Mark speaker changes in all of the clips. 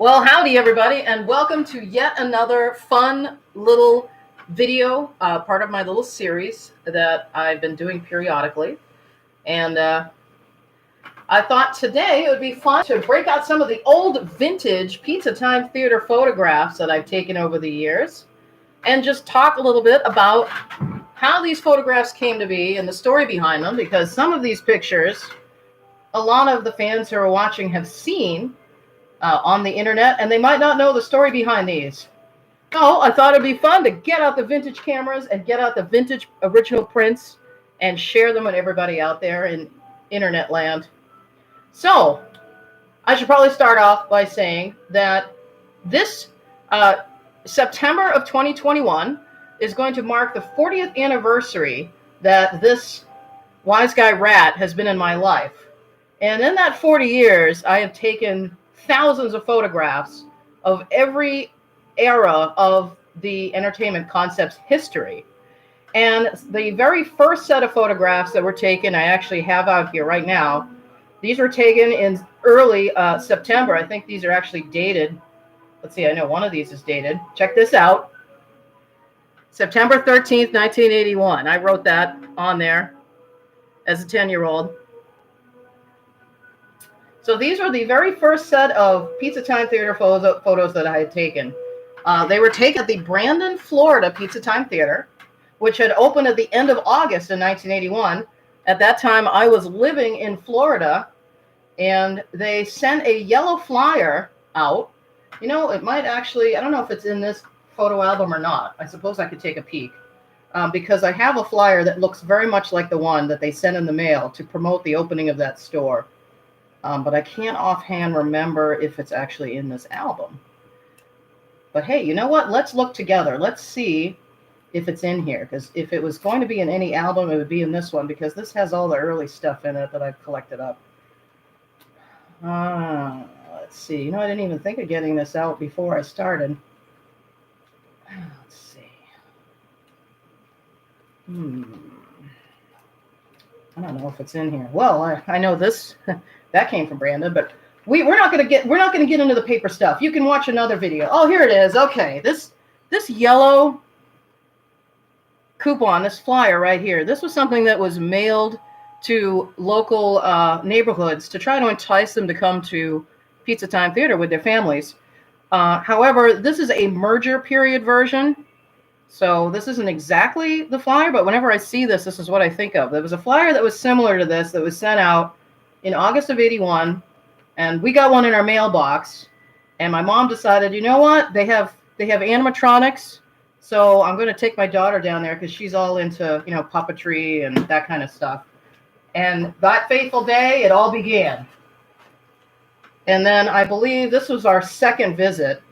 Speaker 1: Well, howdy everybody, and welcome to yet another fun little video, part of my little series that I've been doing periodically. And I thought today it would be fun to break out some of the old vintage Pizza Time Theater photographs that I've taken over the years, and just talk a little bit about how these photographs came to be and the story behind them, because some of these pictures, a lot of the fans who are watching have seen on the internet, and they might not know the story behind these. So I thought it'd be fun to get out the vintage cameras and get out the vintage original prints and share them with everybody out there in internet land. So I should probably start off by saying that this September of 2021 is going to mark the 40th anniversary that this wise guy rat has been in my life. And in that 40 years, I have taken thousands of photographs of every era of the entertainment concept's history. And the very first set of photographs that were taken, I actually have out here right now. These were taken in early September. I think these are actually dated. Let's see, I know one of these is dated. Check this out. September 13th, 1981. I wrote that on there as a 10-year-old. So these were the very first set of Pizza Time Theater photos that I had taken. They were taken at the Brandon, Florida Pizza Time Theater, which had opened at the end of August in 1981. At that time, I was living in Florida, and they sent a yellow flyer out. You know, it might actually, I don't know if it's in this photo album or not. I suppose I could take a peek, because I have a flyer that looks very much like the one that they sent in the mail to promote the opening of that store. But I can't offhand remember if it's actually in this album. But hey, you know what? Let's look together. Let's see if it's in here. Because if it was going to be in any album, it would be in this one. Because this has all the early stuff in it that I've collected up. Let's see. You know, I didn't even think of getting this out before I started. Let's see. I don't know if it's in here. Well, I know this. That came from Brandon, but we're not going to get into the paper stuff. You can watch another video. Oh, here it is. Okay, this yellow coupon, this flyer right here. This was something that was mailed to local neighborhoods to try to entice them to come to Pizza Time Theater with their families. However, this is a merger period version. So this isn't exactly the flyer, but whenever I see this, this is what I think of. There was a flyer that was similar to this that was sent out in August of 81, and we got one in our mailbox, and my mom decided, you know what, they have animatronics, so I'm going to take my daughter down there because she's all into, you know, puppetry and that kind of stuff. And that fateful day, it all began. And then I believe this was our second visit.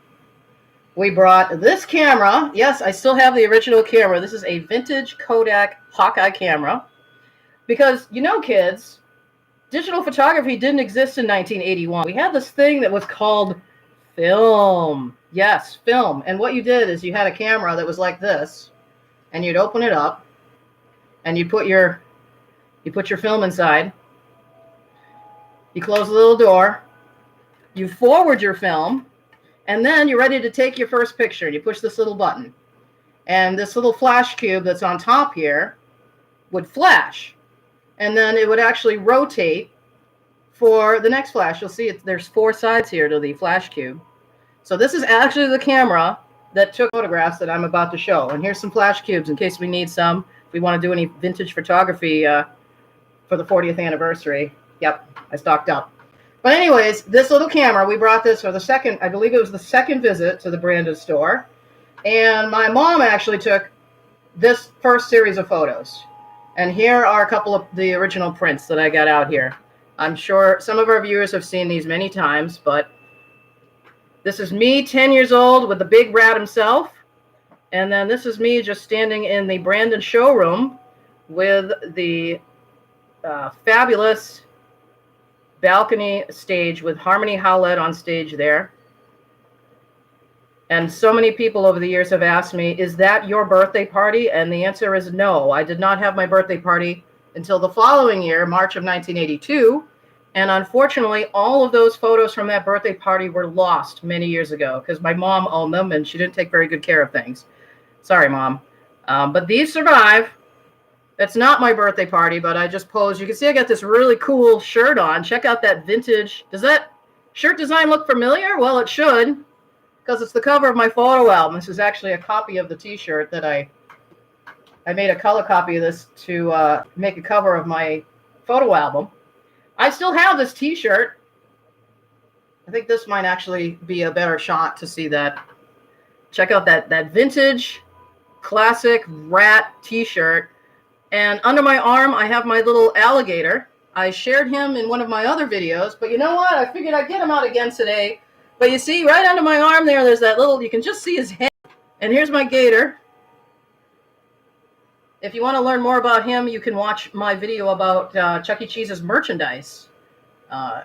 Speaker 1: We brought this camera. Yes, I still have the original camera. This is a vintage Kodak Hawkeye camera. Because, you know, kids, digital photography didn't exist in 1981. We had this thing that was called film. Yes, film. And what you did is you had a camera that was like this, and you'd open it up, and you put your film inside. You close the little door. You forward your film, and then you're ready to take your first picture. You push this little button, and this little flash cube that's on top here would flash. And then it would actually rotate for the next flash. You'll see there's 4 sides here to the flash cube. So this is actually the camera that took photographs that I'm about to show. And here's some flash cubes in case we need some. If we want to do any vintage photography for the 40th anniversary. Yep, I stocked up. But anyways, this little camera, we brought this for the second, I believe it was the second visit to the Brandon store. And my mom actually took this first series of photos. And here are a couple of the original prints that I got out here. I'm sure some of our viewers have seen these many times, but this is me 10 years old with the big rat himself. And then this is me just standing in the Brandon showroom with the fabulous balcony stage with Harmony Hallett on stage there. And so many people over the years have asked me, is that your birthday party? And the answer is no. I did not have my birthday party until the following year, March of 1982, And unfortunately, all of those photos from that birthday party were lost many years ago because my mom owned them and she didn't take very good care of things. Sorry, Mom. But these survive. It's not my birthday party, but I just posed. You can see I got this really cool shirt on. Check out that vintage. Does that shirt design look familiar? Well, it should, because it's the cover of my photo album. This is actually a copy of the T-shirt that I made a color copy of this to make a cover of my photo album. I still have this T-shirt. I think this might actually be a better shot to see that. Check out that vintage, classic rat T-shirt. And under my arm, I have my little alligator. I shared him in one of my other videos, but you know what? I figured I'd get him out again today. But you see, right under my arm there's that little, you can just see his head. And here's my gator. If you want to learn more about him, you can watch my video about Chuck E. Cheese's merchandise.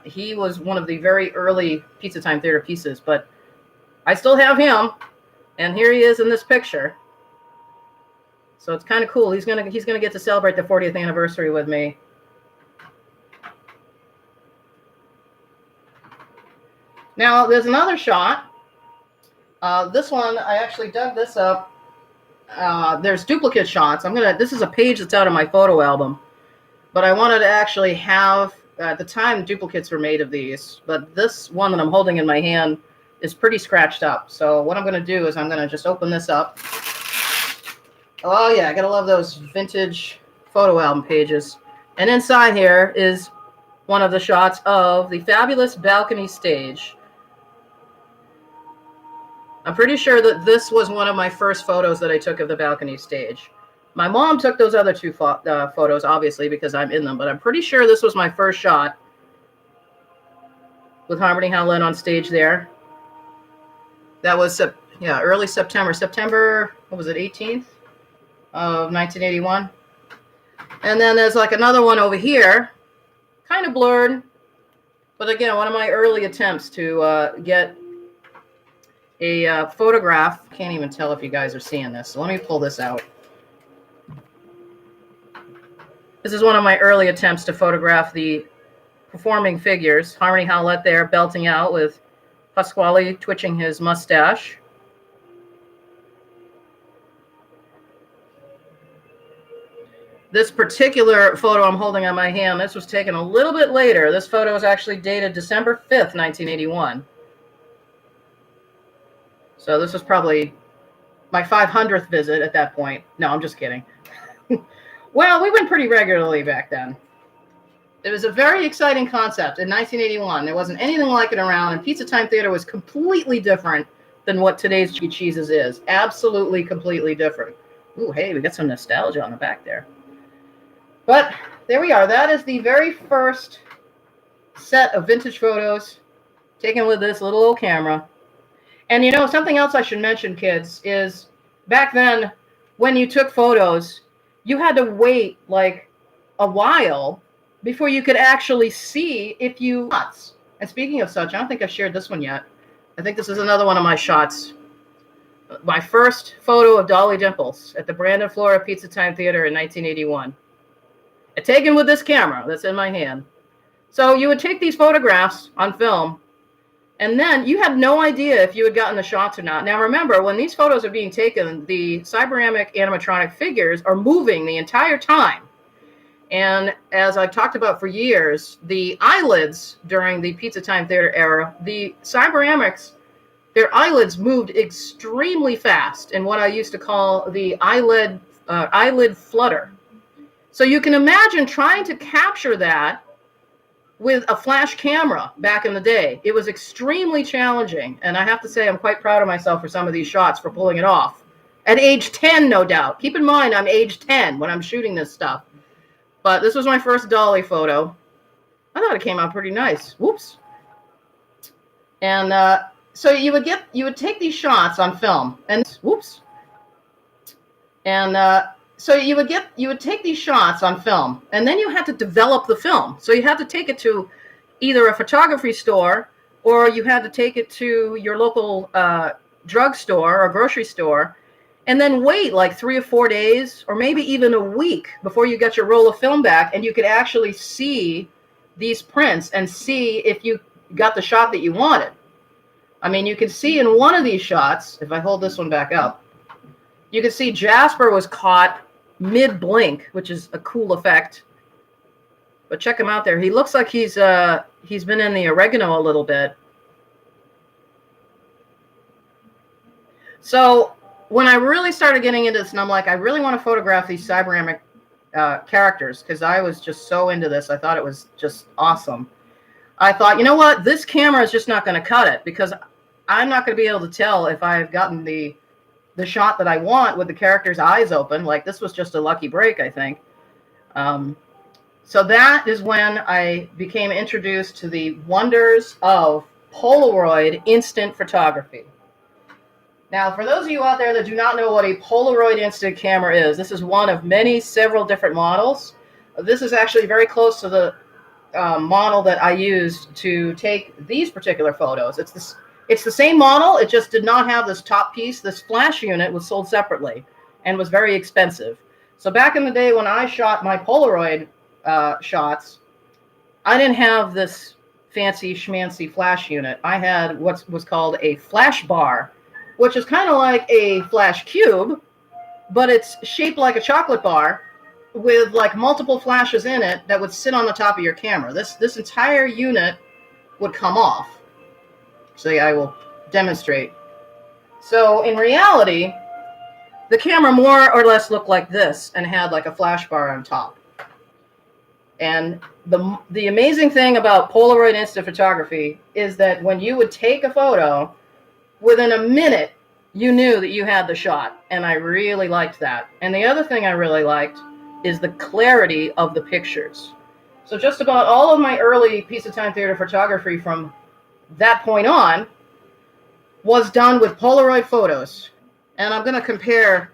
Speaker 1: He was one of the very early Pizza Time Theater pieces, but I still have him. And here he is in this picture. So it's kind of cool. He's gonna get to celebrate the 40th anniversary with me. Now there's another shot. This one I actually dug this up. There's duplicate shots. This is a page that's out of my photo album, but I wanted to actually have at the time duplicates were made of these. But this one that I'm holding in my hand is pretty scratched up. So what I'm going to do is I'm going to just open this up. Oh yeah, I gotta love those vintage photo album pages. And inside here is one of the shots of the fabulous balcony stage. I'm pretty sure that this was one of my first photos that I took of the balcony stage. My mom took those other two photos, obviously, because I'm in them, but I'm pretty sure this was my first shot with Harmony Hallett on stage there. That was, early September, what was it, 18th? Of 1981. And then there's like another one over here, kind of blurred, but again, one of my early attempts to get a photograph. Can't even tell if you guys are seeing this, so let me pull this out. This is one of my early attempts to photograph the performing figures. Harmony Hallett there belting out with Pasquale twitching his mustache. This particular photo I'm holding on my hand, this was taken a little bit later. This photo is actually dated December 5th, 1981. So this was probably my 500th visit at that point. No, I'm just kidding. Well, we went pretty regularly back then. It was a very exciting concept in 1981. There wasn't anything like it around, and Pizza Time Theater was completely different than what today's Chuck E. Cheese's is. Absolutely, completely different. Ooh, hey, we got some nostalgia on the back there. But there we are. That is the very first set of vintage photos taken with this little old camera. And you know, something else I should mention, kids, is back then when you took photos, you had to wait like a while before you could actually see if you... And speaking of such, I don't think I've shared this one yet. I think this is another one of my shots. My first photo of Dolly Dimples at the Brandon, Florida Pizza Time Theater in 1981. Taken with this camera that's in my hand. So you would take these photographs on film, and then you had no idea if you had gotten the shots or not. Now remember, when these photos are being taken, the Cyberamic animatronic figures are moving the entire time. And as I've talked about for years, the eyelids during the Pizza Time Theater era, the Cyberamics, their eyelids moved extremely fast in what I used to call the eyelid flutter. So you can imagine trying to capture that with a flash camera back in the day. It was extremely challenging, and I have to say I'm quite proud of myself for some of these shots for pulling it off. At age 10, no doubt. Keep in mind, I'm age 10 when I'm shooting this stuff. But this was my first Dolly photo. I thought it came out pretty nice. Whoops. And so you would take these shots on film, and whoops. And so you would take these shots on film, and then you had to develop the film. So you had to take it to either a photography store, or you had to take it to your local drugstore or grocery store, and then wait like 3 or 4 days, or maybe even a week before you got your roll of film back, and you could actually see these prints and see if you got the shot that you wanted. I mean, you can see in one of these shots, if I hold this one back up, you can see Jasper was caught mid-blink, which is a cool effect. But check him out there. He looks like he's been in the oregano a little bit. So when I really started getting into this, and I'm like, I really want to photograph these Cyberamic characters, because I was just so into this. I thought it was just awesome. I thought, you know what? This camera is just not going to cut it, because I'm not going to be able to tell if I've gotten the shot that I want with the character's eyes open. Like, this was just a lucky break, I think. So that is when I became introduced to the wonders of Polaroid instant photography. Now, for those of you out there that do not know what a Polaroid instant camera is, this is one of several different models. This is actually very close to the model that I used to take these particular photos. It's the same model. It just did not have this top piece. This flash unit was sold separately and was very expensive. So back in the day when I shot my Polaroid shots, I didn't have this fancy schmancy flash unit. I had what was called a flash bar, which is kind of like a flash cube, but it's shaped like a chocolate bar with like multiple flashes in it that would sit on the top of your camera. This entire unit would come off. So yeah, I will demonstrate. So in reality, the camera more or less looked like this and had like a flash bar on top. And the amazing thing about Polaroid instant photography is that when you would take a photo, within a minute, you knew that you had the shot. And I really liked that. And the other thing I really liked is the clarity of the pictures. So just about all of my early Piece of Time Theater photography from that point on was done with Polaroid photos. And I'm going to compare,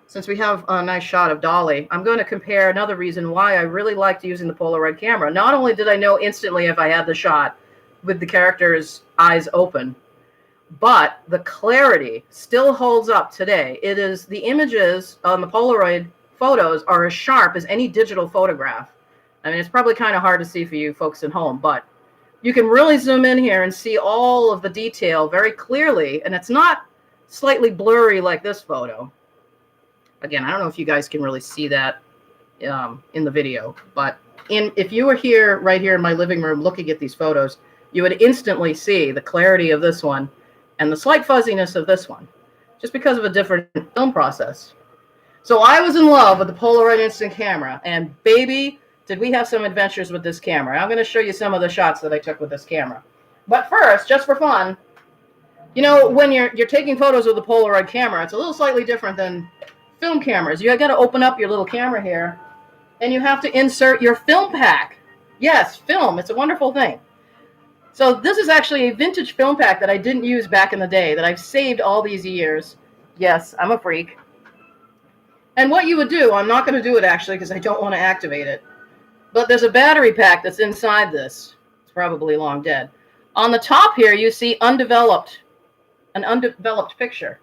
Speaker 1: since we have a nice shot of Dolly, I'm going to compare another reason why I really liked using the Polaroid camera. Not only did I know instantly if I had the shot with the character's eyes open, but the clarity still holds up today. It is, the images on the Polaroid photos are as sharp as any digital photograph. I mean, it's probably kind of hard to see for you folks at home, but you can really zoom in here and see all of the detail very clearly, and it's not slightly blurry like this photo. Again, I don't know if you guys can really see that in the video, but if you were here, right here in my living room looking at these photos, you would instantly see the clarity of this one and the slight fuzziness of this one, just because of a different film process. So I was in love with the Polaroid instant camera, and baby, did we have some adventures with this camera. I'm going to show you some of the shots that I took with this camera. But first, just for fun, you know, when you're taking photos with the Polaroid camera, it's a little slightly different than film cameras. You got to open up your little camera here, and you have to insert your film pack. Yes, film. It's a wonderful thing. So this is actually a vintage film pack that I didn't use back in the day, that I've saved all these years. Yes, I'm a freak. And what you would do, I'm not going to do it actually because I don't want to activate it, but there's a battery pack that's inside this. It's probably long dead. On the top here, you see an undeveloped picture.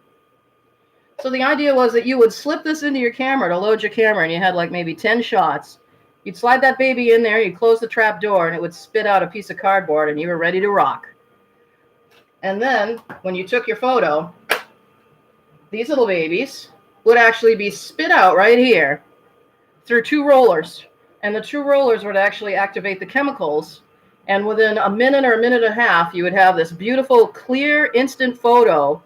Speaker 1: So the idea was that you would slip this into your camera to load your camera, and you had like maybe 10 shots. You'd slide that baby in there, you'd close the trap door, and it would spit out a piece of cardboard, and you were ready to rock. And then, when you took your photo, these little babies would actually be spit out right here through two rollers. And the two rollers would actually activate the chemicals. And within a minute or a minute and a half, you would have this beautiful, clear, instant photo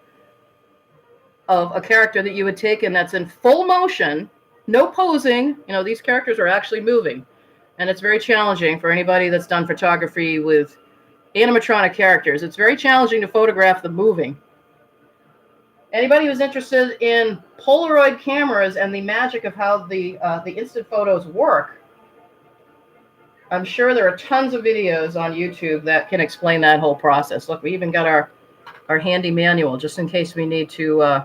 Speaker 1: of a character that you had taken that's in full motion, no posing. You know, these characters are actually moving. And it's very challenging for anybody that's done photography with animatronic characters. It's very challenging to photograph them moving. Anybody who's interested in Polaroid cameras and the magic of how the instant photos work, I'm sure there are tons of videos on YouTube that can explain that whole process. Look, we even got our handy manual just in case we need to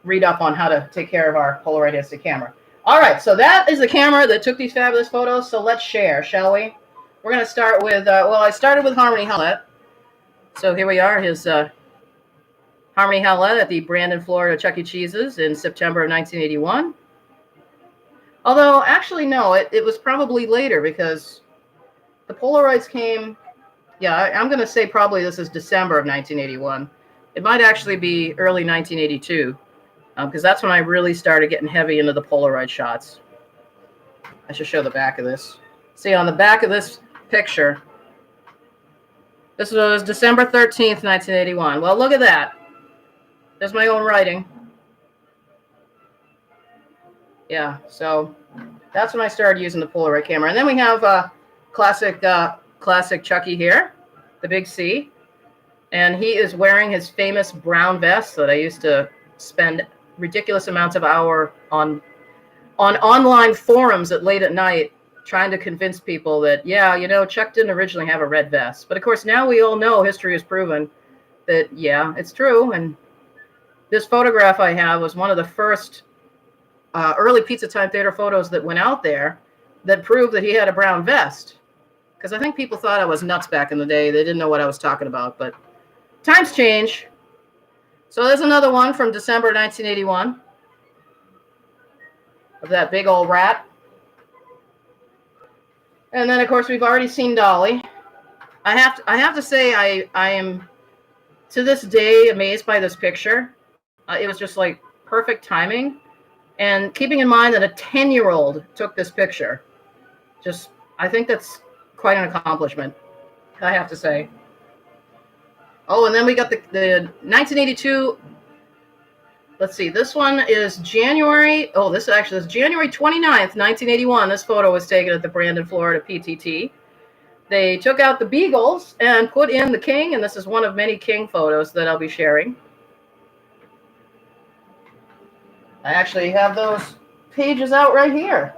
Speaker 1: read up on how to take care of our Polaroid instant camera. All right, so that is the camera that took these fabulous photos. So let's share, shall we? We're going to start with, well, I started with Hallett. So here we are, his Harmony Hallett at the Brandon, Florida Chuck E. Cheese's in September of 1981. Although, actually, no, it was probably later, because The Polaroids came, yeah, I'm going to say probably this is December of 1981. It might actually be early 1982, because that's when I really started getting heavy into the Polaroid shots. I should show the back of this. See, on the back of this picture, this was December 13th, 1981. Well, look at that. There's my own writing. Yeah, so that's when I started using the Polaroid camera. And then we have classic Chucky here, the big C. And he is wearing his famous brown vest that I used to spend ridiculous amounts of hours on online forums at late at night trying to convince people that, yeah, you know, Chuck didn't originally have a red vest. But of course, now we all know, history has proven that, yeah, it's true. And this photograph I have was one of the first early Pizza Time Theater photos that went out there that proved that he had a brown vest. Because I think people thought I was nuts back in the day. They didn't know what I was talking about. But times change. So there's another one from December 1981 of that big old rat. And then, of course, we've already seen Dolly. I have to say I am, to this day, amazed by this picture. It was just like perfect timing. And keeping in mind that a 10-year-old took this picture. Just, I think that's quite an accomplishment, I have to say. Oh, and then we got the 1982. Let's see. This one is January. Oh, this actually is January 29th, 1981. This photo was taken at the Brandon, Florida PTT. They took out the Beagles and put in the King, and this is one of many King photos that I'll be sharing. I actually have those pages out right here.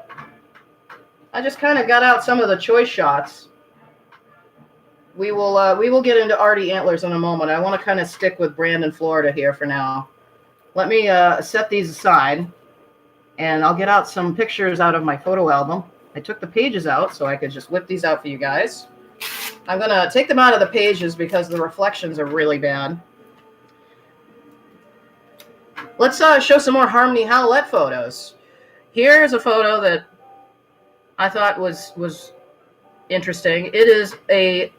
Speaker 1: I just kind of got out some of the choice shots. We will get into Artie Antlers in a moment. I want to kind of stick with Brandon, Florida here for now. Let me set these aside, and I'll get out some pictures out of my photo album. I took the pages out so I could just whip these out for you guys. I'm going to take them out of the pages because the reflections are really bad. Let's show some more Harmony Hallett photos. Here's a photo that I thought was interesting. It is a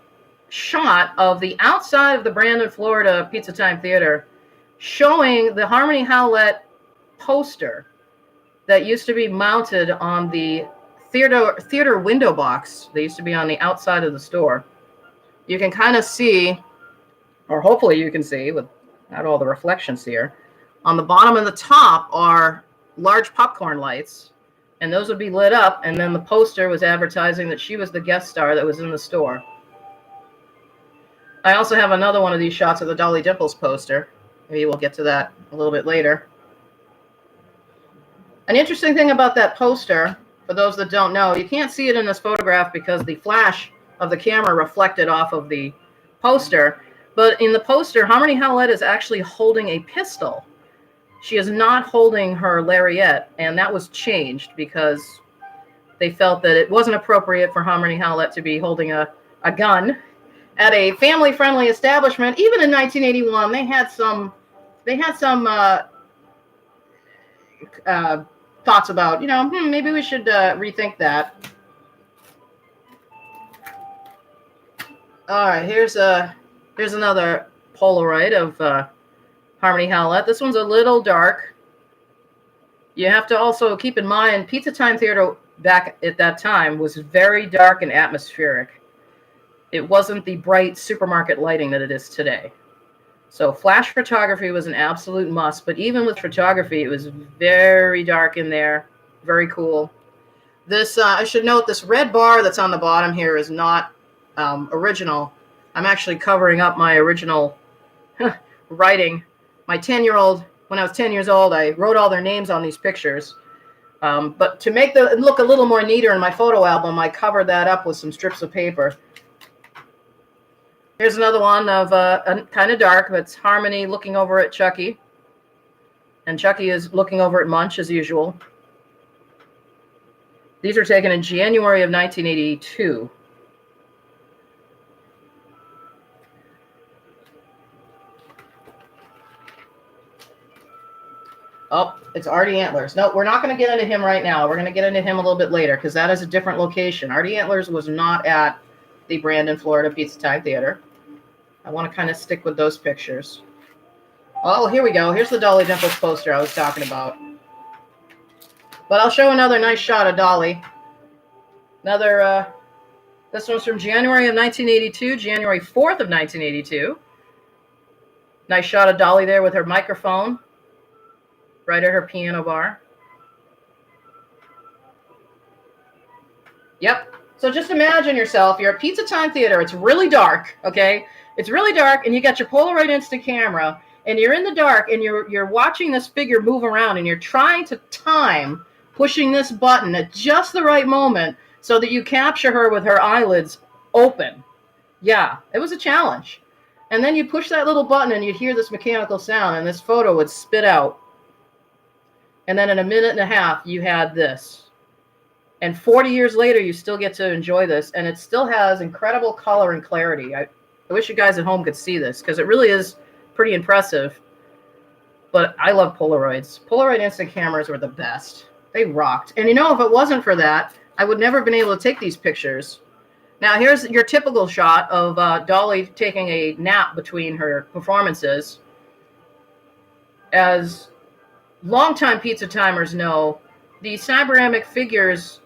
Speaker 1: shot of the outside of the Brandon, Florida Pizza Time Theater showing the Harmony Hallett poster that used to be mounted on the theater window box. They used to be on the outside of the store. You can kind of see, or hopefully you can see without all the reflections here, on the bottom and the top are large popcorn lights, and those would be lit up, and then the poster was advertising that she was the guest star that was in the store. I also have another one of these shots of the Dolly Dimples poster. Maybe we'll get to that a little bit later. An interesting thing about that poster, for those that don't know, you can't see it in this photograph because the flash of the camera reflected off of the poster, but in the poster, Harmony Hallett is actually holding a pistol. She is not holding her lariat, and that was changed because they felt that it wasn't appropriate for Harmony Hallett to be holding a gun at a family-friendly establishment. Even in 1981, they had some thoughts about, maybe we should rethink that. All right, here's another Polaroid of Harmony Hallett. This one's a little dark. You have to also keep in mind, Pizza Time Theater back at that time was very dark and atmospheric. It wasn't the bright supermarket lighting that it is today. So flash photography was an absolute must, but even with photography, it was very dark in there, very cool. This, I should note, this red bar that's on the bottom here is not original. I'm actually covering up my original writing. My 10-year-old, when I was 10 years old, I wrote all their names on these pictures. But to make it look a little more neater in my photo album, I covered that up with some strips of paper. Here's another one of kind of dark. That's Harmony looking over at Chucky. And Chucky is looking over at Munch as usual. These were taken in January of 1982. Oh, it's Artie Antlers. No, we're not going to get into him right now. We're going to get into him a little bit later because that is a different location. Artie Antlers was not at the Brandon, Florida Pizza Time Theater. I want to kind of stick with those pictures. Oh, here we go. Here's the Dolly Dimples poster I was talking about. But I'll show another nice shot of Dolly. Another, this one's from January of 1982, January 4th of 1982. Nice shot of Dolly there with her microphone right at her piano bar. Yep. So just imagine yourself, you're at Pizza Time Theater. It's really dark, okay? It's really dark, and you got your Polaroid Instant Camera, and you're in the dark, and you're watching this figure move around, and you're trying to time pushing this button at just the right moment so that you capture her with her eyelids open. Yeah, it was a challenge. And then you push that little button, and you'd hear this mechanical sound, and this photo would spit out. And then in a minute and a half, you had this. And 40 years later, you still get to enjoy this, and it still has incredible color and clarity. I wish you guys at home could see this, because it really is pretty impressive. But I love Polaroids. Polaroid Instant Cameras were the best. They rocked. And you know, if it wasn't for that, I would never have been able to take these pictures. Now, here's your typical shot of Dolly taking a nap between her performances. As longtime pizza timers know, the Cyberamic figures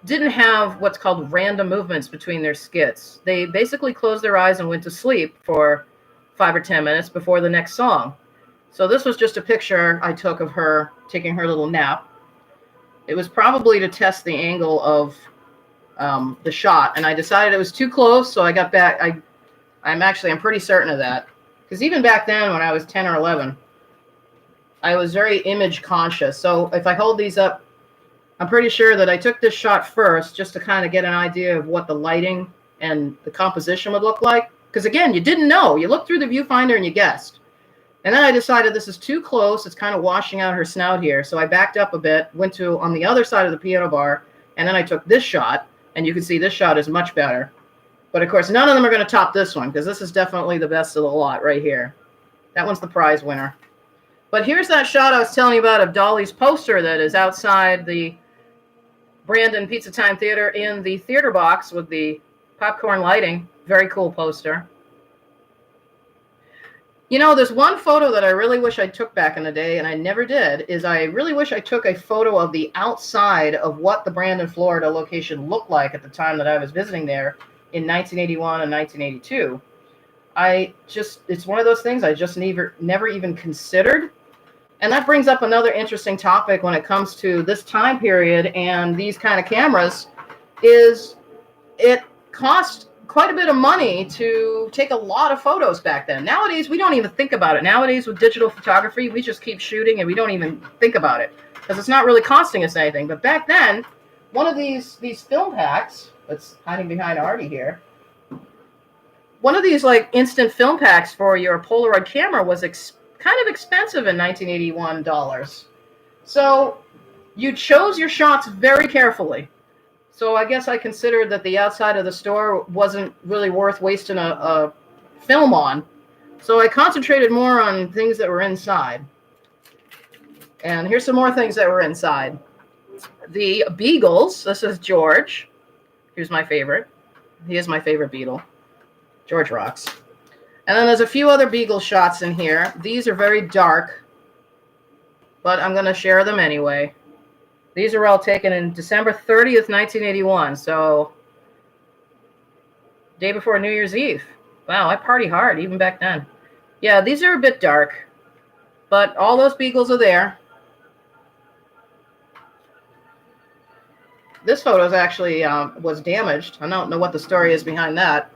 Speaker 1: didn't have what's called random movements between their skits. They basically closed their eyes and went to sleep for 5 or 10 minutes before the next song. So this was just a picture I took of her taking her little nap. It was probably to test the angle of the shot, and I decided it was too close, so I got back. I'm pretty certain of that, because even back then when I was 10 or 11, I was very image conscious. So if I hold these up, I'm pretty sure that I took this shot first just to kind of get an idea of what the lighting and the composition would look like. Because again, you didn't know. You looked through the viewfinder and you guessed. And then I decided this is too close. It's kind of washing out her snout here. So I backed up a bit, went to on the other side of the piano bar, and then I took this shot. And you can see this shot is much better. But of course, none of them are going to top this one, because this is definitely the best of the lot right here. That one's the prize winner. But here's that shot I was telling you about of Dolly's poster that is outside the Brandon Pizza Time Theater in the theater box with the popcorn lighting. Very cool poster. You know, there's one photo that I really wish I took back in the day, and I never did, is I really wish I took a photo of the outside of what the Brandon, Florida location looked like at the time that I was visiting there in 1981 and 1982. It's one of those things I just never even considered. And that brings up another interesting topic when it comes to this time period and these kind of cameras, is it cost quite a bit of money to take a lot of photos back then. Nowadays, we don't even think about it. Nowadays, with digital photography, we just keep shooting and we don't even think about it because it's not really costing us anything. But back then, one of these film packs, that's hiding behind Artie here, one of these like instant film packs for your Polaroid camera was kind of expensive in 1981 dollars. So you chose your shots very carefully. So I guess I considered that the outside of the store wasn't really worth wasting a film on. So I concentrated more on things that were inside. And here's some more things that were inside. The Beagles. This is George. Here's my favorite. He is my favorite Beatle. George rocks. And then there's a few other Beagle shots in here. These are very dark, but I'm going to share them anyway. These are all taken in December 30th, 1981. So, day before New Year's Eve. Wow, I party hard even back then. Yeah, these are a bit dark, but all those Beagles are there. This photo is actually was damaged. I don't know what the story is behind that.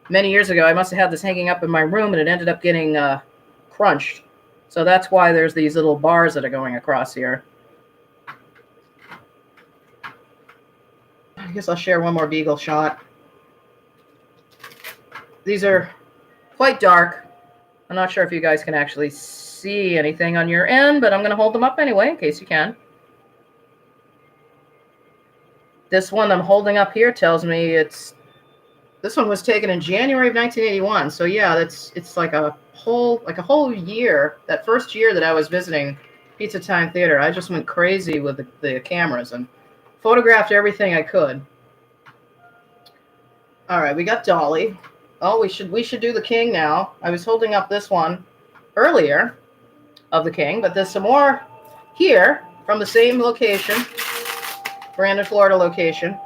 Speaker 1: Many years ago, I must have had this hanging up in my room, and it ended up getting crunched. So that's why there's these little bars that are going across here. I guess I'll share one more Beagle shot. These are quite dark. I'm not sure if you guys can actually see anything on your end, but I'm going to hold them up anyway in case you can. This one I'm holding up here tells me this one was taken in January of 1981. So yeah, it's like a whole year. That first year that I was visiting Pizza Time Theater, I just went crazy with the cameras and photographed everything I could. All right, we got Dolly. Oh, we should do the king now. I was holding up this one earlier of the king, but there's some more here from the same location, Brandon, Florida location.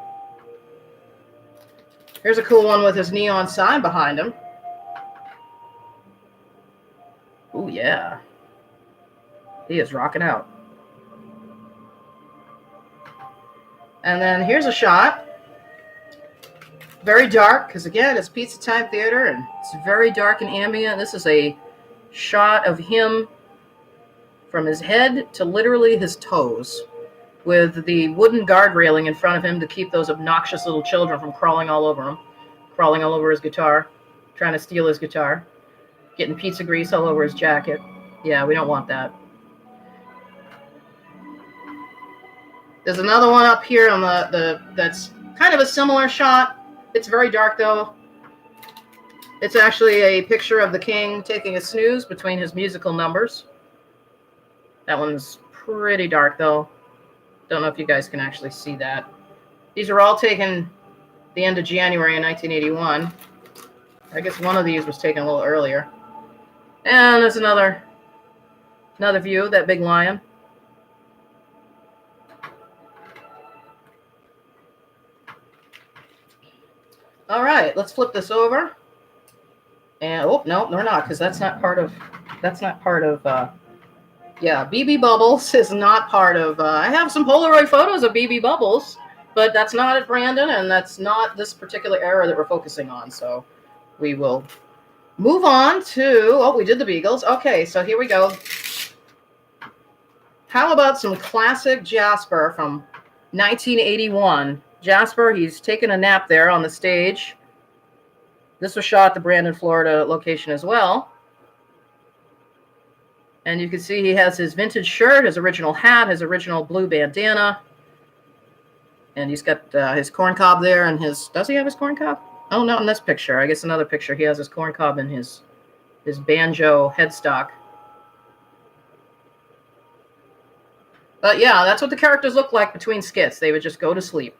Speaker 1: Here's a cool one with his neon sign behind him. Oh yeah, he is rocking out. And then here's a shot. Very dark, because again, it's Pizza Time Theater, and it's very dark and ambient. This is a shot of him from his head to literally his toes, with the wooden guard railing in front of him to keep those obnoxious little children from crawling all over him, crawling all over his guitar, trying to steal his guitar, getting pizza grease all over his jacket. Yeah, we don't want that. There's another one up here on that's kind of a similar shot. It's very dark though. It's actually a picture of the king taking a snooze between his musical numbers. That one's pretty dark though. Don't know if you guys can actually see that. These are all taken the end of January in 1981. I guess one of these was taken a little earlier. And there's another view of that big lion. All right, let's flip this over. And oh no, we're not, because that's not part of. Yeah, BB Bubbles is not part of. I have some Polaroid photos of BB Bubbles, but that's not at Brandon, and that's not this particular era that we're focusing on. So we will move on to. Oh, we did the Beagles. Okay, so here we go. How about some classic Jasper from 1981? Jasper, he's taking a nap there on the stage. This was shot at the Brandon, Florida location as well. And you can see he has his vintage shirt, his original hat, his original blue bandana. And he's got his corn cob there and his... Does he have his corn cob? Oh, not in this picture. I guess another picture. He has his corn cob and his banjo headstock. But yeah, that's what the characters look like between skits. They would just go to sleep.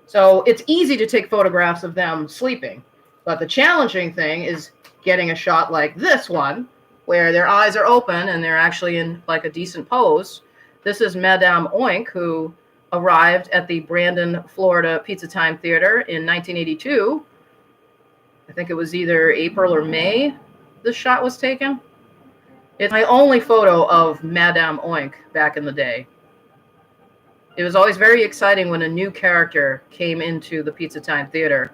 Speaker 1: So it's easy to take photographs of them sleeping. But the challenging thing is getting a shot like this one, where their eyes are open and they're actually in like a decent pose. This is Madame Oink, who arrived at the Brandon, Florida Pizza Time Theater in 1982. I think it was either April or May this shot was taken. It's my only photo of Madame Oink back in the day. It was always very exciting when a new character came into the Pizza Time Theater.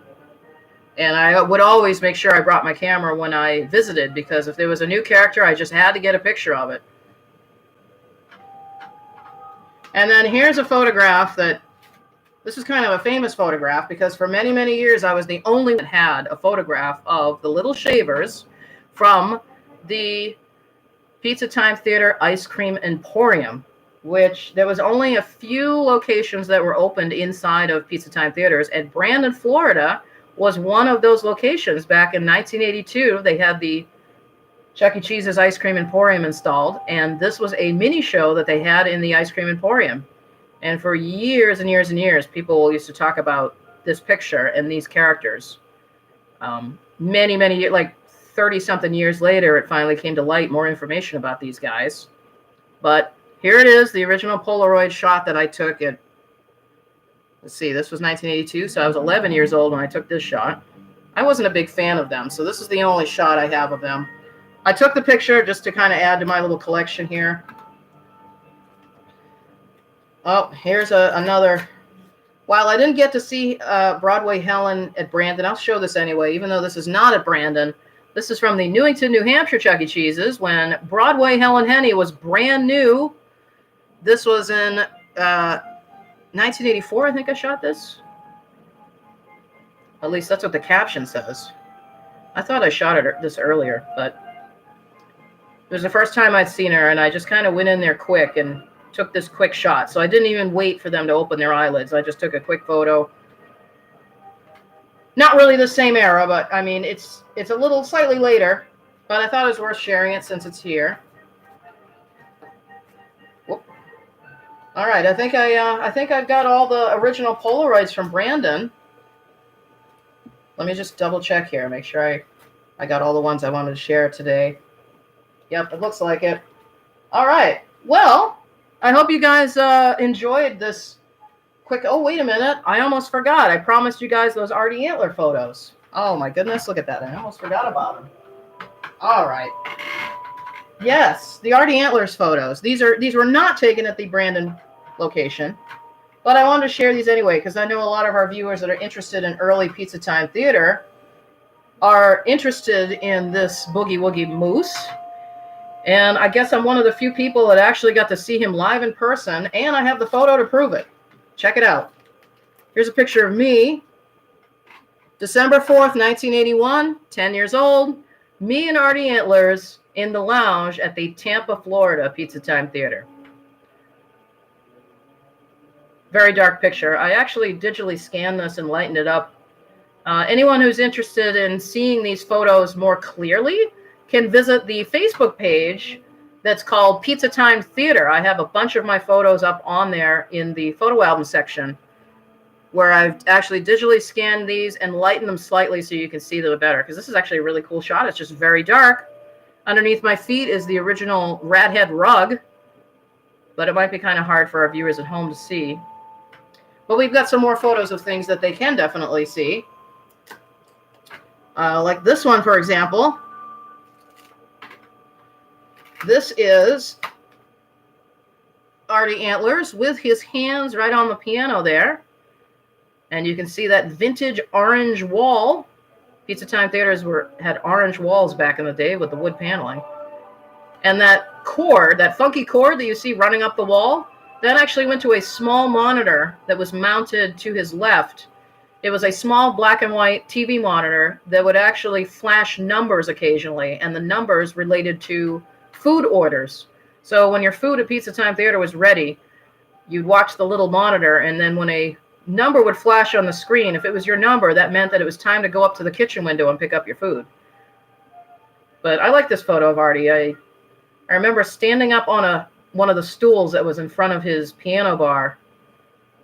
Speaker 1: And I would always make sure I brought my camera when I visited, because if there was a new character, I just had to get a picture of it. And then here's a photograph that, this is kind of a famous photograph, because for many, many years I was the only one that had a photograph of the little shavers from the Pizza Time Theater Ice Cream Emporium, which there was only a few locations that were opened inside of Pizza Time Theaters, and Brandon, Florida was one of those locations. Back in 1982, they had the Chuck E. Cheese's Ice Cream Emporium installed, and this was a mini show that they had in the Ice Cream Emporium. And for years and years and years, people used to talk about this picture and these characters. Many, many years, like 30-something years later, it finally came to light, more information about these guys. But here it is, the original Polaroid shot that I took at, let's see, this was 1982, so I was 11 years old when I took this shot. I wasn't a big fan of them, so this is the only shot I have of them. I took the picture just to kind of add to my little collection here. Oh, here's another. While I didn't get to see Broadway Helen at Brandon, I'll show this anyway, even though this is not at Brandon. This is from the Newington, New Hampshire Chuck E. Cheese's when Broadway Helen Henny was brand new. This was in 1984, I think I shot this. At least that's what the caption says. I thought I shot this earlier, but it was the first time I'd seen her, and I just kind of went in there quick and took this quick shot. So I didn't even wait for them to open their eyelids. I just took a quick photo. Not really the same era, but I mean, it's a little slightly later, but I thought it was worth sharing it since it's here. Whoop. All right, I think I've got all the original Polaroids from Brandon. Let me just double check here, make sure I got all the ones I wanted to share today. Yep, it looks like it. All right. Well, I hope you guys enjoyed this quick. Oh, wait a minute. I almost forgot. I promised you guys those Artie Antler photos. Oh, my goodness. Look at that. I almost forgot about them. All right. Yes, the Artie Antlers photos. These were not taken at the Brandon location, but I wanted to share these anyway because I know a lot of our viewers that are interested in early Pizza Time Theater are interested in this Boogie Woogie Moose. And I guess I'm one of the few people that actually got to see him live in person, and I have the photo to prove it. Check it out. Here's a picture of me, December 4th, 1981, 10 years old, me and Artie Antlers in the lounge at the Tampa, Florida Pizza Time Theater. Very dark picture. I actually digitally scanned this and lightened it up. Anyone who's interested in seeing these photos more clearly can visit the Facebook page that's called Pizza Time Theater. I have a bunch of my photos up on there in the photo album section where I've actually digitally scanned these and lightened them slightly so you can see them better, because this is actually a really cool shot. It's just very dark. Underneath my feet is the original rat head rug, but it might be kind of hard for our viewers at home to see. But we've got some more photos of things that they can definitely see. Like this one, for example. This is Artie Antlers with his hands right on the piano there. And you can see that vintage orange wall. Pizza Time Theaters had orange walls back in the day with the wood paneling. And that cord, that funky cord that you see running up the wall, that actually went to a small monitor that was mounted to his left. It was a small black and white TV monitor that would actually flash numbers occasionally, and the numbers related to food orders. So when your food at Pizza Time Theater was ready, you'd watch the little monitor, and then when a number would flash on the screen, if it was your number, that meant that it was time to go up to the kitchen window and pick up your food. But I like this photo of Artie. I remember standing up on one of the stools that was in front of his piano bar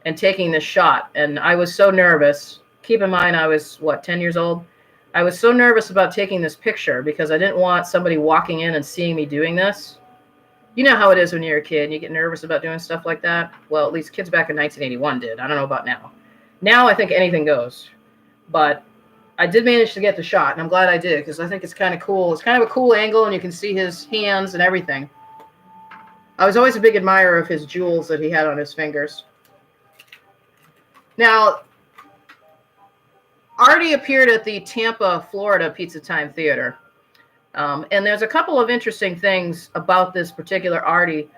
Speaker 1: and taking this shot, and I was so nervous. Keep in mind, I was, 10 years old? I was so nervous about taking this picture because I didn't want somebody walking in and seeing me doing this. You know how it is when you're a kid and you get nervous about doing stuff like that? Well, at least kids back in 1981 did. I don't know about now. Now I think anything goes. But I did manage to get the shot, and I'm glad I did because I think it's kind of cool. It's kind of a cool angle, and you can see his hands and everything. I was always a big admirer of his jewels that he had on his fingers. Now, Artie appeared at the Tampa, Florida Pizza Time Theater. And there's a couple of interesting things about this particular Artie.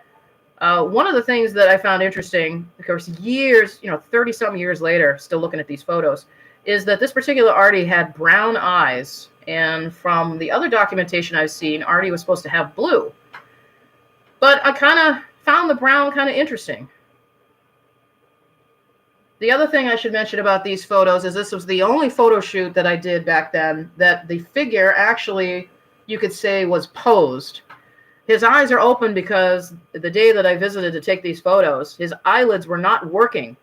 Speaker 1: One of the things that I found interesting, of course, 30-something years later, still looking at these photos, is that this particular Artie had brown eyes. And from the other documentation I've seen, Artie was supposed to have blue. But I kind of found the brown kind of interesting. The other thing I should mention about these photos is this was the only photo shoot that I did back then that the figure actually, you could say, was posed. His eyes are open because the day that I visited to take these photos, his eyelids were not working.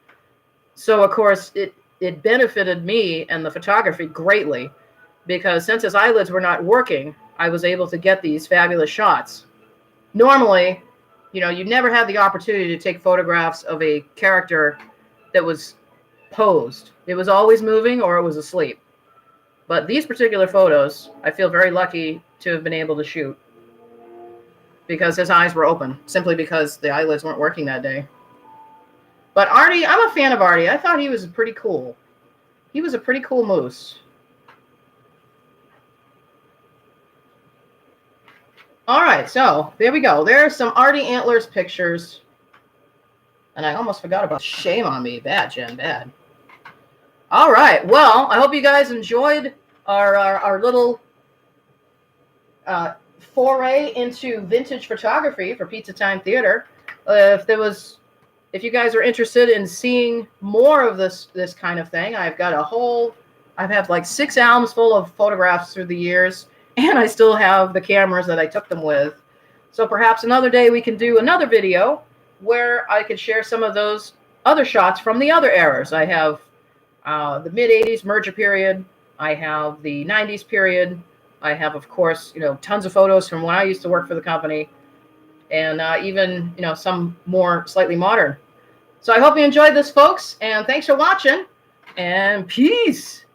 Speaker 1: So, of course, it benefited me and the photography greatly because since his eyelids were not working, I was able to get these fabulous shots. Normally, you never had the opportunity to take photographs of a character that was posed. It was always moving or it was asleep. But these particular photos, I feel very lucky to have been able to shoot because his eyes were open, simply because the eyelids weren't working that day. But Artie, I'm a fan of Artie. I thought he was pretty cool. He was a pretty cool moose. All right, so there we go. There's some Artie Antlers pictures. And I almost forgot about shame on me. Bad, Jen, bad. All right. Well, I hope you guys enjoyed our little foray into vintage photography for Pizza Time Theater. If you guys are interested in seeing more of this kind of thing, I've had like 6 albums full of photographs through the years, and I still have the cameras that I took them with. So perhaps another day we can do another video where I could share some of those other shots from the other eras. I have the mid-'80s merger period. I have the '90s period. I have, of course, tons of photos from when I used to work for the company, and even, some more slightly modern. So I hope you enjoyed this, folks, and thanks for watching, and peace.